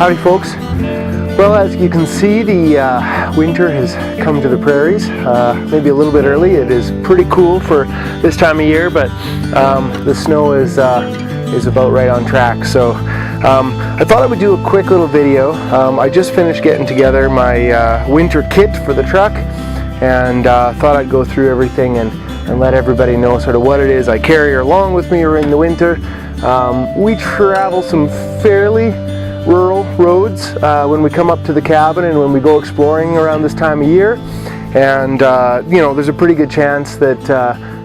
Howdy folks. Well, as you can see, the winter has come to the prairies, maybe a little bit early. It is pretty cool for this time of year, but the snow is about right on track. So I thought I would do a quick little video. I just finished getting together my winter kit for the truck, and thought I'd go through everything and let everybody know sort of what it is I carry along with me in the winter. We travel some fairly rural roads when we come up to the cabin and when we go exploring around this time of year, and you know, there's a pretty good chance that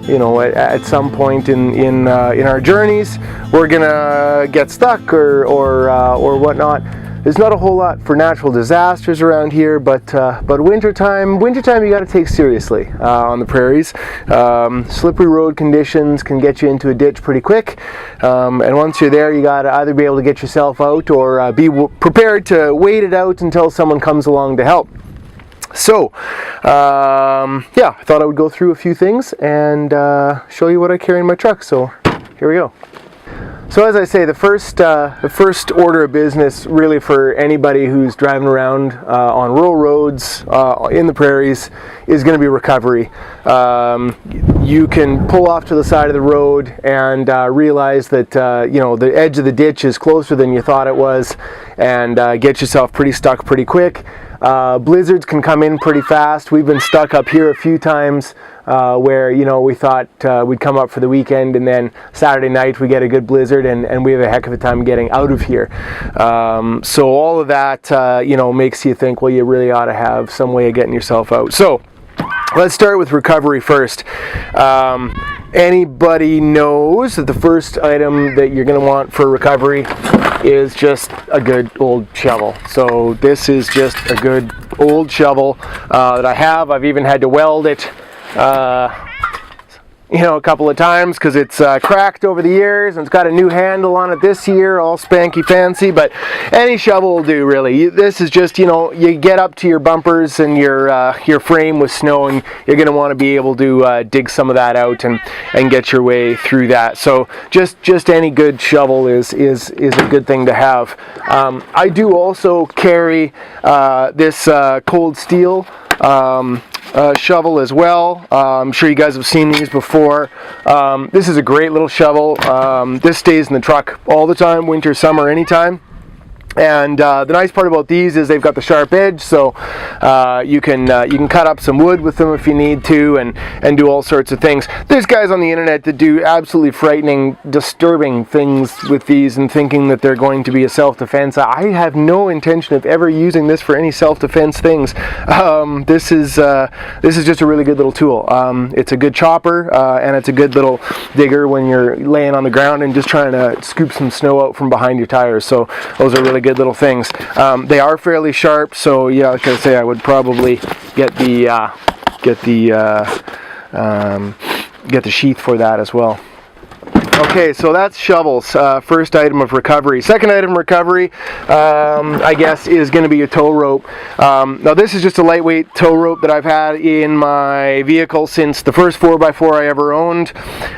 you know, at some point in our journeys we're gonna get stuck or whatnot. There's not a whole lot for natural disasters around here, but wintertime you got to take seriously on the prairies. Slippery road conditions can get you into a ditch pretty quick, and once you're there, you got to either be able to get yourself out or be prepared to wait it out until someone comes along to help. So, yeah, I thought I would go through a few things and show you what I carry in my truck. So, here we go. So as I say, the first order of business really for anybody who's driving around on rural roads in the prairies is going to be recovery. You can pull off to the side of the road and realize that you know, the edge of the ditch is closer than you thought it was, and get yourself pretty stuck pretty quick. Blizzards can come in pretty fast. We've been stuck up here a few times where, you know, we thought we'd come up for the weekend, and then Saturday night we get a good blizzard and we have a heck of a time getting out of here. So all of that, you know, makes you think, well, you really ought to have some way of getting yourself out. So let's start with recovery first. Anybody knows that the first item that you're going to want for recovery is just a good old shovel. So this is just a good old shovel that I have. I've even had to weld it you know, a couple of times because it's cracked over the years, and it's got a new handle on it this year, all spanky fancy, but any shovel will do really. This is just, you know, you get up to your bumpers and your frame with snow, and you're going to want to be able to dig some of that out and get your way through that. So just any good shovel is a good thing to have. I do also carry this cold steel shovel as well. I'm sure you guys have seen these before. This is a great little shovel. This stays in the truck all the time, winter, summer, anytime. And the nice part about these is they've got the sharp edge, so you can cut up some wood with them if you need to, and do all sorts of things. There's guys on the internet that do absolutely frightening, disturbing things with these, and thinking that they're going to be a self-defense. I have no intention of ever using this for any self-defense things. This is just a really good little tool. It's a good chopper, and it's a good little digger when you're laying on the ground and just trying to scoop some snow out from behind your tires. So those are really good little things. They are fairly sharp, so yeah, like I say, I would probably get the sheath for that as well. Okay, so that's shovels, first item of recovery. Second item of recovery, I guess, is going to be your tow rope. Now this is just a lightweight tow rope that I've had in my vehicle since the first 4x4 I ever owned,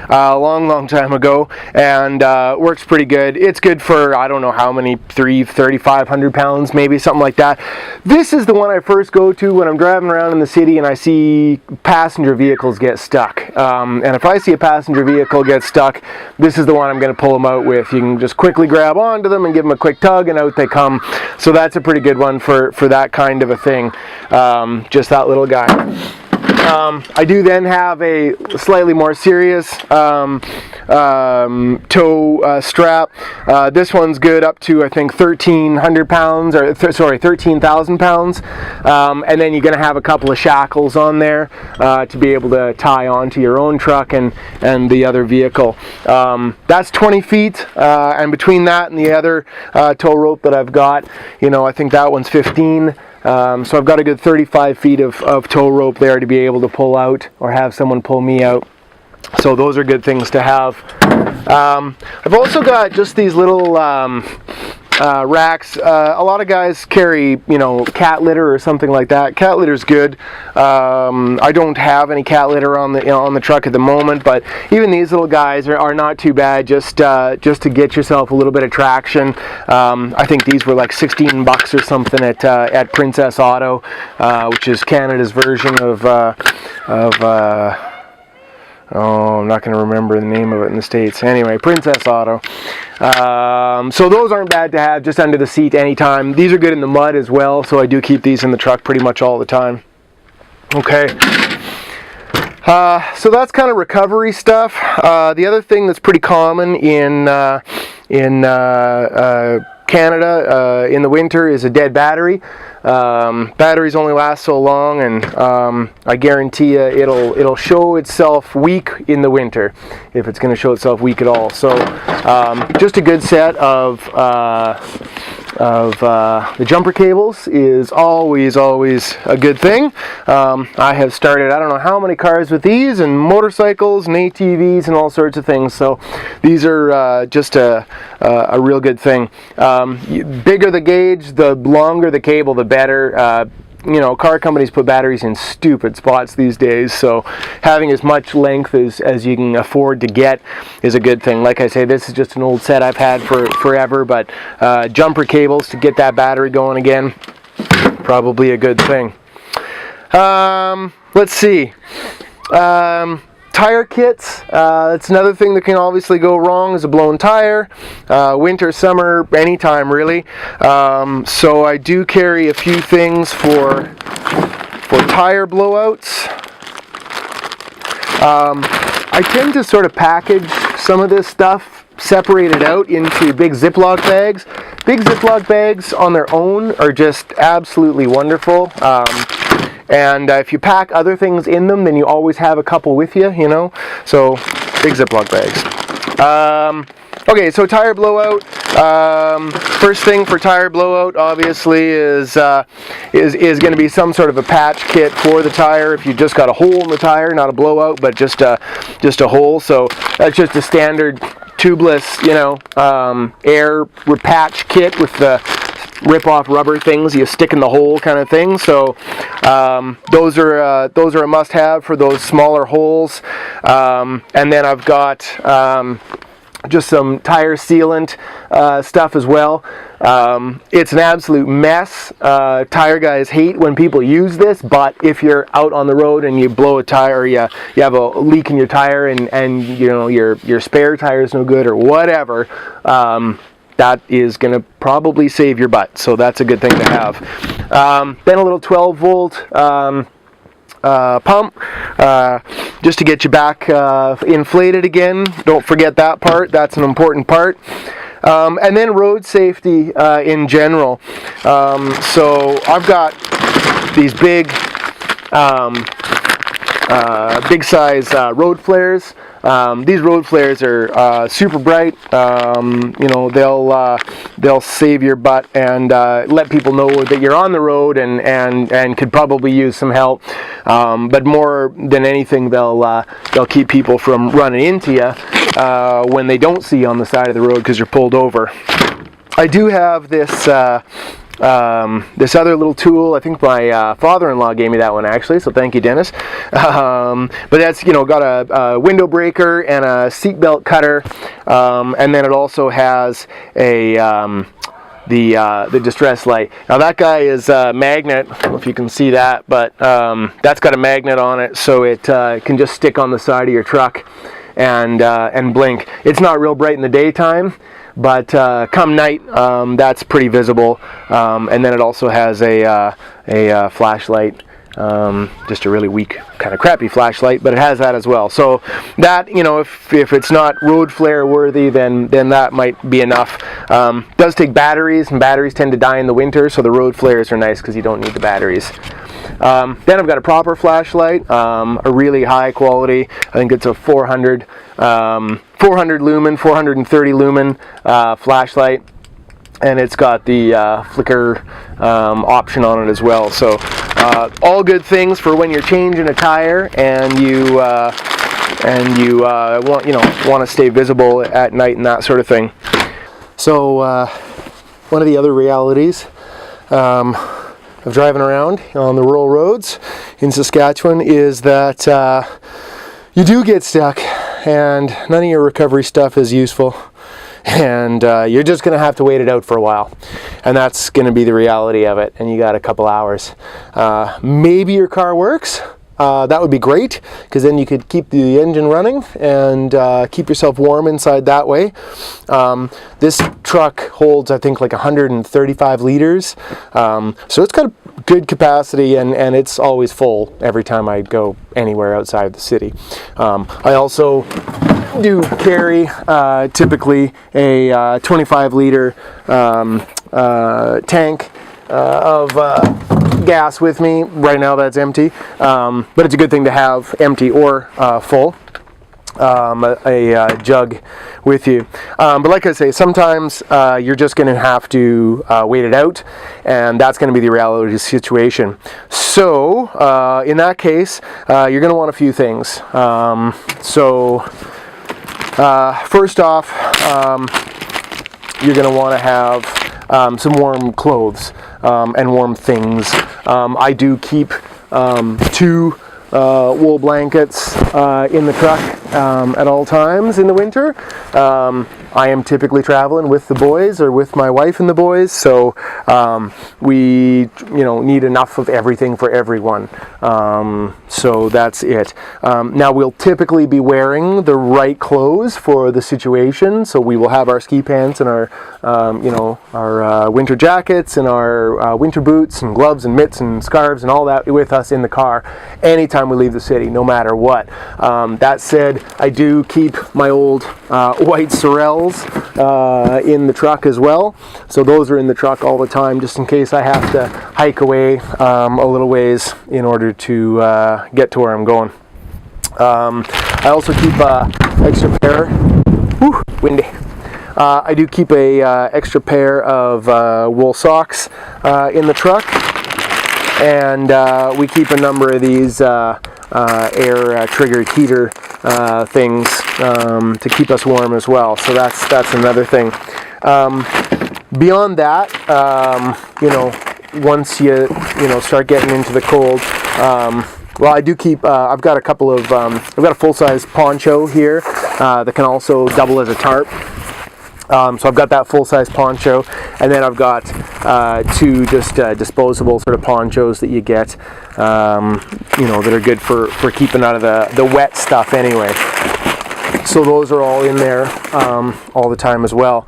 a long time ago, and works pretty good. It's good for, I don't know how many, 3,500 pounds maybe, something like that. This is the one I first go to when I'm driving around in the city and I see passenger vehicles get stuck. And if I see a passenger vehicle get stuck, this is the one I'm going to pull them out with. You can just quickly grab onto them and give them a quick tug, and out they come. So that's a pretty good one for that kind of a thing. Just that little guy. I do then have a slightly more serious tow strap. This one's good up to, I think, 1,300 pounds, or sorry, 13,000 pounds. And then you're going to have a couple of shackles on there to be able to tie onto your own truck and the other vehicle. That's 20 feet, and between that and the other tow rope that I've got, you know, I think that one's 15. So I've got a good 35 feet of tow rope there to be able to pull out or have someone pull me out. So those are good things to have. I've also got just these little racks. A lot of guys carry, you know, cat litter or something like that. Cat litter is good. I don't have any cat litter on the truck at the moment, but even these little guys are not too bad. Just to get yourself a little bit of traction. I think these were like $16 or something at Princess Auto, which is Canada's version of oh, I'm not going to remember the name of it in the States. Anyway, Princess Auto. So those aren't bad to have just under the seat anytime. These are good in the mud as well, so I do keep these in the truck pretty much all the time. Okay. So that's kind of recovery stuff. The other thing that's pretty common in Canada in the winter is a dead battery. Batteries only last so long, and I guarantee you it'll show itself weak in the winter if it's going to show itself weak at all. So just a good set of the jumper cables is always a good thing. I have started I don't know how many cars with these, and motorcycles and ATVs and all sorts of things, so these are just a real good thing. Bigger the gauge, the longer the cable, the better. You know, car companies put batteries in stupid spots these days, so having as much length as you can afford to get is a good thing. Like I say, this is just an old set I've had for forever, but jumper cables to get that battery going again, probably a good thing. Let's see. Tire kits, that's another thing that can obviously go wrong, is a blown tire. Winter, summer, anytime really. So I do carry a few things for tire blowouts. I tend to sort of package some of this stuff, separate it out into big Ziploc bags. Big Ziploc bags on their own are just absolutely wonderful. And if you pack other things in them, then you always have a couple with you, you know. So, big Ziploc bags. Okay, so tire blowout. First thing for tire blowout, obviously, is going to be some sort of a patch kit for the tire. If you just got a hole in the tire, not a blowout, but just a hole. So that's just a standard tubeless, you know, air repatch kit with the rip-off rubber things you stick in the hole kind of thing. So those are a must-have for those smaller holes. And then I've got just some tire sealant stuff as well. It's an absolute mess. Tire guys hate when people use this, but if you're out on the road and you blow a tire, you have a leak in your tire, and you know your spare tire is no good or whatever, that is going to probably save your butt. So that's a good thing to have. Then a little 12-volt pump, just to get you back inflated again. Don't forget that part. That's an important part. And then road safety in general. So I've got these big size road flares. These road flares are super bright. You know, they'll save your butt and let people know that you're on the road and could probably use some help. But more than anything, they'll keep people from running into you when they don't see you on the side of the road because you're pulled over. I do have this this other little tool. I think my father-in-law gave me that one, actually, so thank you, Dennis. But that's, you know, got a window breaker and a seatbelt cutter, and then it also has a the distress light. Now that guy is a magnet. I don't know if you can see that, but that's got a magnet on it, so it can just stick on the side of your truck and blink. It's not real bright in the daytime, but come night, that's pretty visible. And then it also has a flashlight, just a really weak, kind of crappy flashlight, but it has that as well. So that, you know, if it's not road flare worthy, then that might be enough. Does take batteries, and batteries tend to die in the winter, so the road flares are nice because you don't need the batteries. Then I've got a proper flashlight, a really high quality. I think it's a 400 lumen, 430 lumen flashlight, and it's got the flicker option on it as well. So all good things for when you're changing a tire and you want to stay visible at night and that sort of thing. So one of the other realities of driving around on the rural roads in Saskatchewan is that you do get stuck and none of your recovery stuff is useful, and you're just going to have to wait it out for a while, and that's going to be the reality of it, and you got a couple hours. Maybe your car works. That would be great, because then you could keep the engine running and keep yourself warm inside that way. This truck holds, I think, like 135 liters, so it's got a good capacity, and it's always full every time I go anywhere outside of the city. I also do carry typically a 25 liter tank of gas with me. Right now that's empty, but it's a good thing to have empty or full, a jug with you. But like I say, sometimes you're just going to have to wait it out, and that's going to be the reality of the situation. So in that case, you're going to want a few things. First off, you're going to want to have some warm clothes and warm things. I do keep 2 wool blankets in the truck at all times in the winter. I am typically traveling with the boys or with my wife and the boys, so we need enough of everything for everyone. So that's it. Now we'll typically be wearing the right clothes for the situation, so we will have our ski pants and our our winter jackets and our winter boots and gloves and mitts and scarves and all that with us in the car anytime we leave the city, no matter what. That said, I do keep my old white Sorels in the truck as well, so those are in the truck all the time, just in case I have to hike away a little ways in order to get to where I'm going. I also keep extra pair. Windy. I do keep a extra pair of wool socks in the truck, and we keep a number of these air triggered heater things to keep us warm as well. So that's another thing. Beyond that, once you start getting into the cold, well, I do keep. I've got a couple of. I've got a full-size poncho here that can also double as a tarp. So I've got that full-size poncho, and then I've got 2 just disposable sort of ponchos that you get, that are good for keeping out of the wet stuff anyway. So those are all in there all the time as well.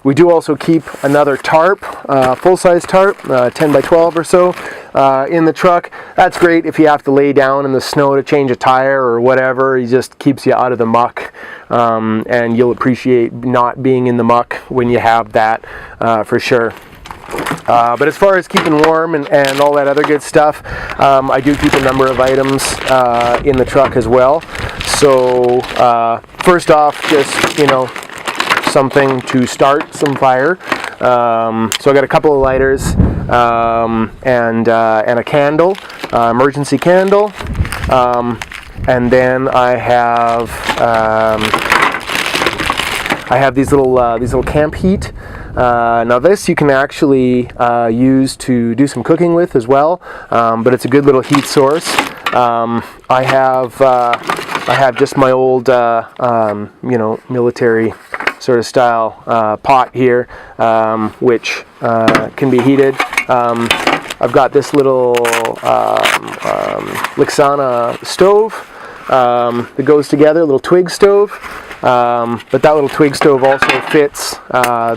We do also keep another tarp, full-size tarp, 10 by 12 or so, in the truck. That's great if you have to lay down in the snow to change a tire or whatever. It just keeps you out of the muck, and you'll appreciate not being in the muck when you have that, for sure. But as far as keeping warm and all that other good stuff, I do keep a number of items in the truck as well. So first off, just something to start some fire. So I got a couple of lighters and a candle, emergency candle, and then I have these little camp heat. Now this you can actually use to do some cooking with as well, but it's a good little heat source. I have just my old military sort of style pot here, which can be heated. I've got this little Lixana stove that goes together, a little twig stove. But that little twig stove also fits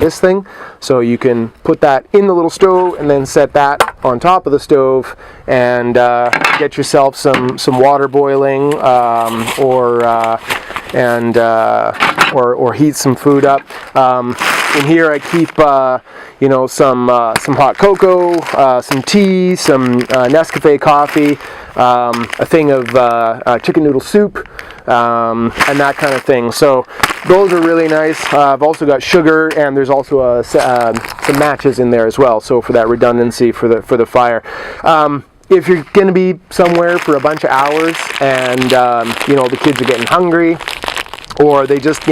this thing, so you can put that in the little stove and then set that on top of the stove and get yourself some water boiling, or heat some food up. In here I keep some hot cocoa, some tea, some Nescafe coffee, a thing of chicken noodle soup, and that kind of thing. So those are really nice. I've also got sugar, and there's also some matches in there as well, so for that redundancy for the fire. If you're going to be somewhere for a bunch of hours and the kids are getting hungry, or they just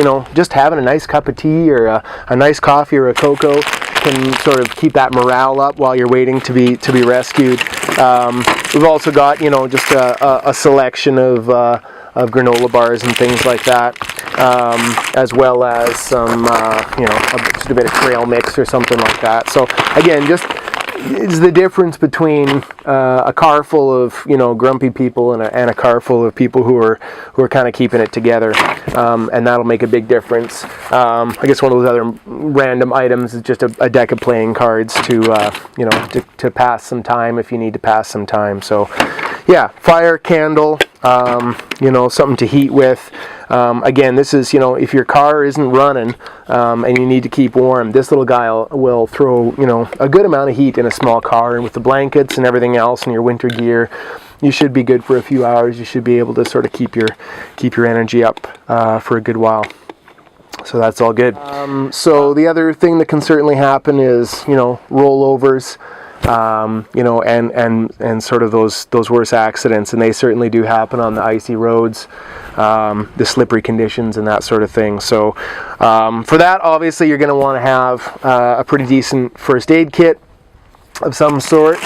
having a nice cup of tea or a nice coffee or a cocoa, can sort of keep that morale up while you're waiting to be rescued. We've also got, you know, just a selection of granola bars and things like that, as well as some, you know, just a bit of trail mix or something like that. So again, just it's the difference between a car full of, you know, grumpy people and a car full of people who are kind of keeping it together, and that'll make a big difference. I guess one of those other random items is just a deck of playing cards to you know, to pass some time if you need to pass some time. So yeah, fire, candle, you know, something to heat with. Again, this is, you know, if your car isn't running and you need to keep warm, this little guy will throw, you know, a good amount of heat in a small car, and with the blankets and everything else and your winter gear, you should be good for a few hours. You should be able to sort of keep your energy up for a good while. So that's all good. So the other thing that can certainly happen is, you know, rollovers. You know, and sort of those worse accidents, and they certainly do happen on the icy roads, the slippery conditions and that sort of thing. So for that, obviously you're going to want to have a pretty decent first aid kit of some sort.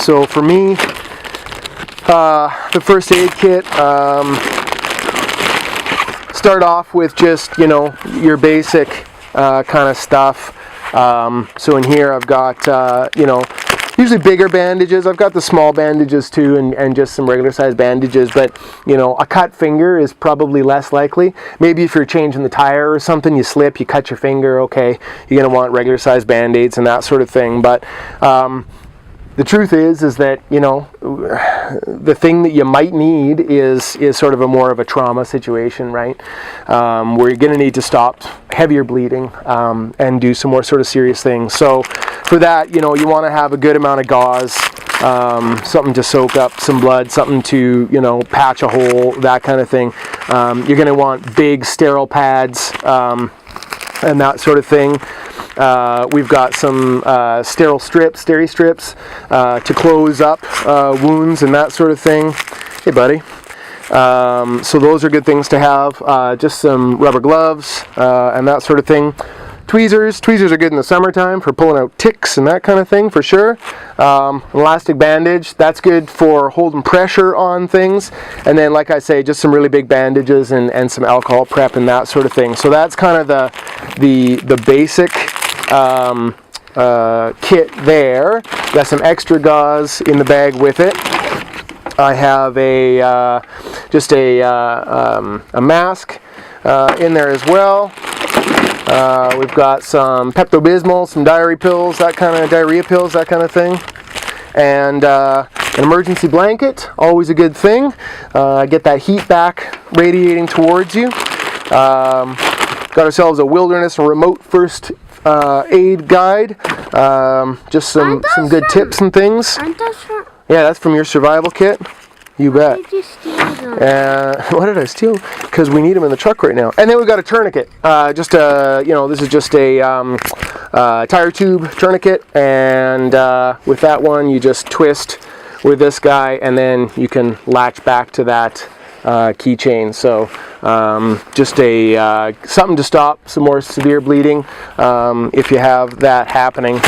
So for me, the first aid kit, start off with just, you know, your basic kind of stuff. So in here I've got, you know, usually bigger bandages. I've got the small bandages too, and just some regular size bandages, but, you know, a cut finger is probably less likely. Maybe if you're changing the tire or something, you slip, you cut your finger, okay, you're going to want regular size band-aids and that sort of thing. But the truth is that, you know, the thing that you might need is sort of a more of a trauma situation, right? Where you're going to need to stop heavier bleeding and do some more sort of serious things. So for that, you know, you want to have a good amount of gauze, something to soak up some blood, something to, you know, patch a hole, that kind of thing. You're going to want big sterile pads and that sort of thing. We've got some sterile strips, steri strips, to close up wounds and that sort of thing. Hey, buddy. So those are good things to have. Just some rubber gloves and that sort of thing. Tweezers are good in the summertime for pulling out ticks and that kind of thing, for sure. Elastic bandage, that's good for holding pressure on things. And then, like I say, just some really big bandages and some alcohol prep and that sort of thing. So that's kind of the basic kit there. Got some extra gauze in the bag with it. I have just a mask in there as well. We've got some Pepto-Bismol, some diarrhea pills, that kind of thing, and an emergency blanket, always a good thing. Get that heat back radiating towards you. Got ourselves a wilderness and remote first aid guide. Just some good tips and things. Yeah, that's from your survival kit. You bet. Why did you steal them? What did I steal? Because we need them in the truck right now. And then we've got a tourniquet. Just a, you know, this is just a tire tube tourniquet, and with that one you just twist with this guy, and then you can latch back to that keychain. So just a something to stop some more severe bleeding if you have that happening.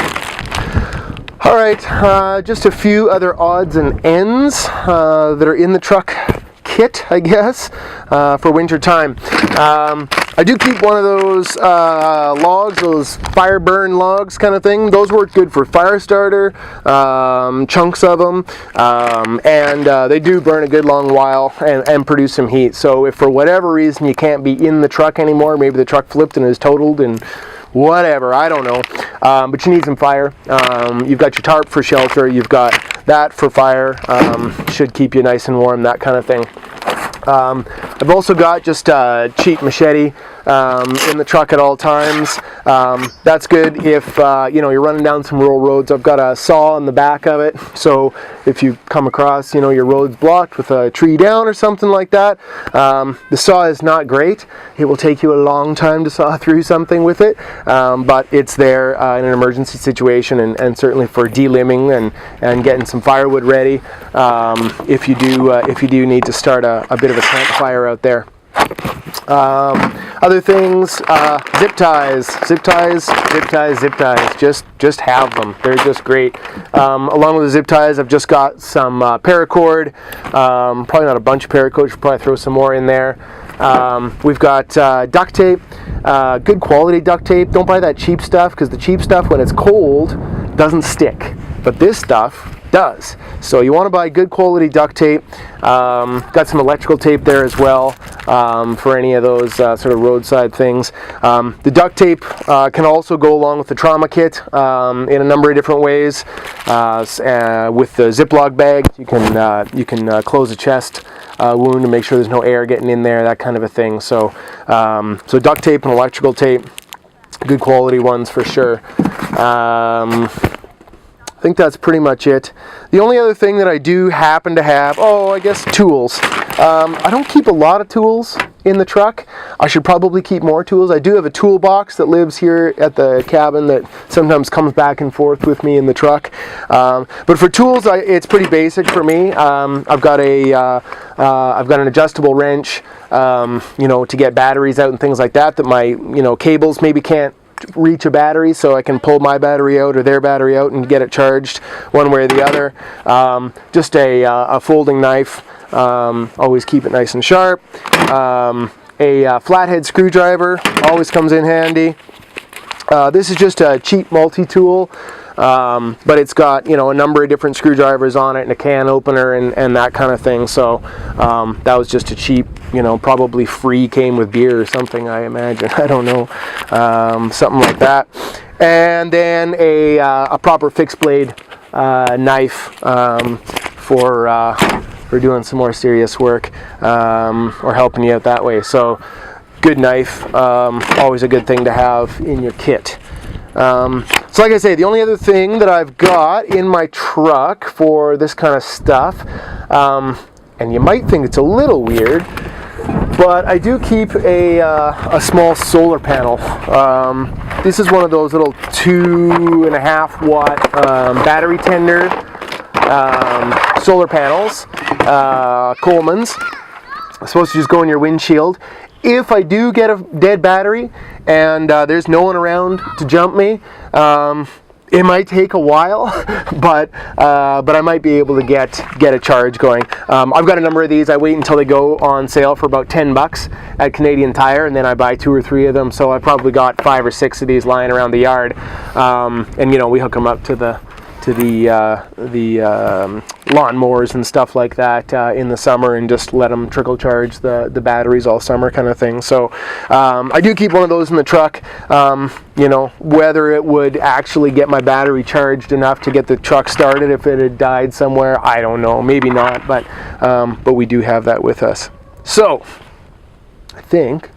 All right, just a few other odds and ends that are in the truck kit, I guess, for winter time. I do keep one of those logs, those fire burn logs kind of thing. Those work good for fire starter, chunks of them, and they do burn a good long while and produce some heat. So if for whatever reason you can't be in the truck anymore, maybe the truck flipped and is totaled and whatever, I don't know, but you need some fire. You've got your tarp for shelter, you've got that for fire, should keep you nice and warm, that kind of thing. I've also got just a cheap machete in the truck at all times. That's good if you know, you're running down some rural roads. I've got a saw in the back of it, so if you come across, you know, your road's blocked with a tree down or something like that, the saw is not great. It will take you a long time to saw through something with it, but it's there in an emergency situation, and certainly for delimbing and getting some firewood ready if you do need to start a bit of a campfire out there. Other things, zip ties. Just have them. They're just great. Along with the zip ties, I've just got some paracord. Probably not a bunch of paracord. Should probably throw some more in there. We've got duct tape. Good quality duct tape. Don't buy that cheap stuff, because the cheap stuff, when it's cold, doesn't stick. But this stuff does. So you want to buy good quality duct tape. Got some electrical tape there as well, for any of those sort of roadside things. The duct tape can also go along with the trauma kit in a number of different ways. With the Ziploc bag, you can close a chest wound to make sure there's no air getting in there, that kind of a thing. So duct tape and electrical tape, good quality ones for sure. I think that's pretty much it. The only other thing that I do happen to have, I guess tools. I don't keep a lot of tools in the truck. I should probably keep more tools. I do have a toolbox that lives here at the cabin that sometimes comes back and forth with me in the truck. But for tools, it's pretty basic for me. I've got an adjustable wrench, to get batteries out and things like that. That my cables maybe can't reach a battery, so I can pull my battery out or their battery out and get it charged one way or the other. Just a folding knife, always keep it nice and sharp. A flathead screwdriver always comes in handy. This is just a cheap multi-tool, but it's got a number of different screwdrivers on it and a can opener and that kind of thing. So that was just a cheap, probably free, came with beer or something, I imagine. I don't know, something like that. And then a proper fixed blade knife for doing some more serious work, or helping you out that way. So good knife, always a good thing to have in your kit. So like I say, the only other thing that I've got in my truck for this kind of stuff, and you might think it's a little weird, but I do keep a small solar panel. This is one of those little 2.5 watt battery tender solar panels, Coleman's. It's supposed to just go in your windshield. If I do get a dead battery and there's no one around to jump me, it might take a while, but I might be able to get a charge going. I've got a number of these. I wait until they go on sale for about $10 at Canadian Tire, and then I buy 2 or 3 of them. So I probably got 5 or 6 of these lying around the yard, and we hook them up to the lawnmowers and stuff like that in the summer, and just let them trickle charge the batteries all summer, kind of thing. So I do keep one of those in the truck. Whether it would actually get my battery charged enough to get the truck started if it had died somewhere, I don't know, maybe not, but we do have that with us. So I think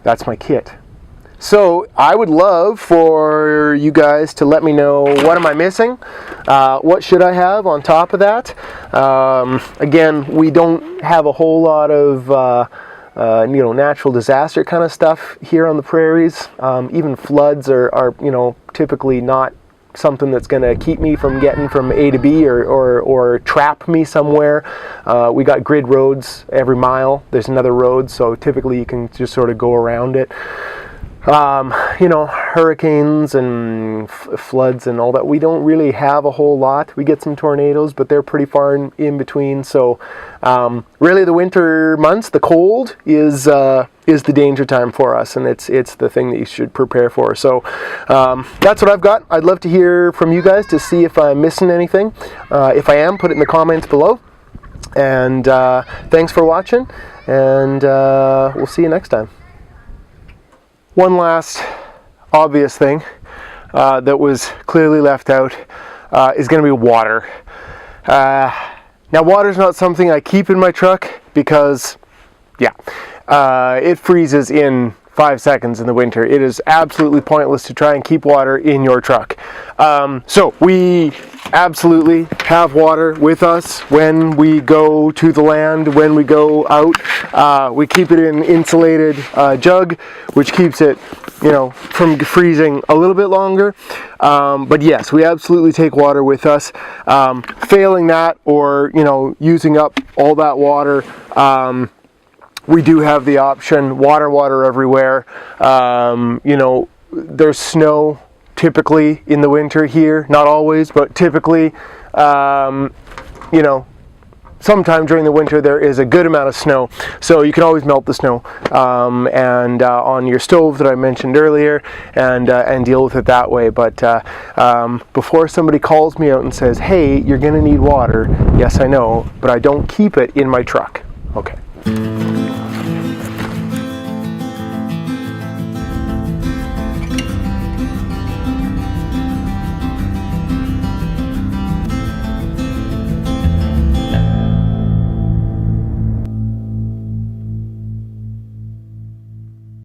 that's my kit. So I would love for you guys to let me know, what am I missing? What should I have on top of that? Again, we don't have a whole lot of natural disaster kind of stuff here on the prairies. Even floods are typically not something that's going to keep me from getting from A to B or trap me somewhere. We got grid roads every mile. There's another road, so typically you can just sort of go around it. Hurricanes and floods and all that, we don't really have a whole lot. We get some tornadoes, but they're pretty far in between. So really the winter months, the cold is the danger time for us, and it's the thing that you should prepare for. So that's what I've got. I'd love to hear from you guys to see if I'm missing anything. If I am, put it in the comments below. And thanks for watching, and we'll see you next time. One last obvious thing that was clearly left out is going to be water. Now, water is not something I keep in my truck because, it freezes in 5 seconds in the winter. It is absolutely pointless to try and keep water in your truck. So we absolutely have water with us when we go to the land, when we go out. We keep it in an insulated jug, which keeps it, from freezing a little bit longer. But yes, we absolutely take water with us. Failing that, or using up all that water, we do have the option, water everywhere. You know, there's snow typically in the winter here, not always, but typically, you know, sometime during the winter there is a good amount of snow, so you can always melt the snow on your stove that I mentioned earlier, and deal with it that way. But before somebody calls me out and says, hey, you're gonna need water, yes I know, but I don't keep it in my truck. Okay.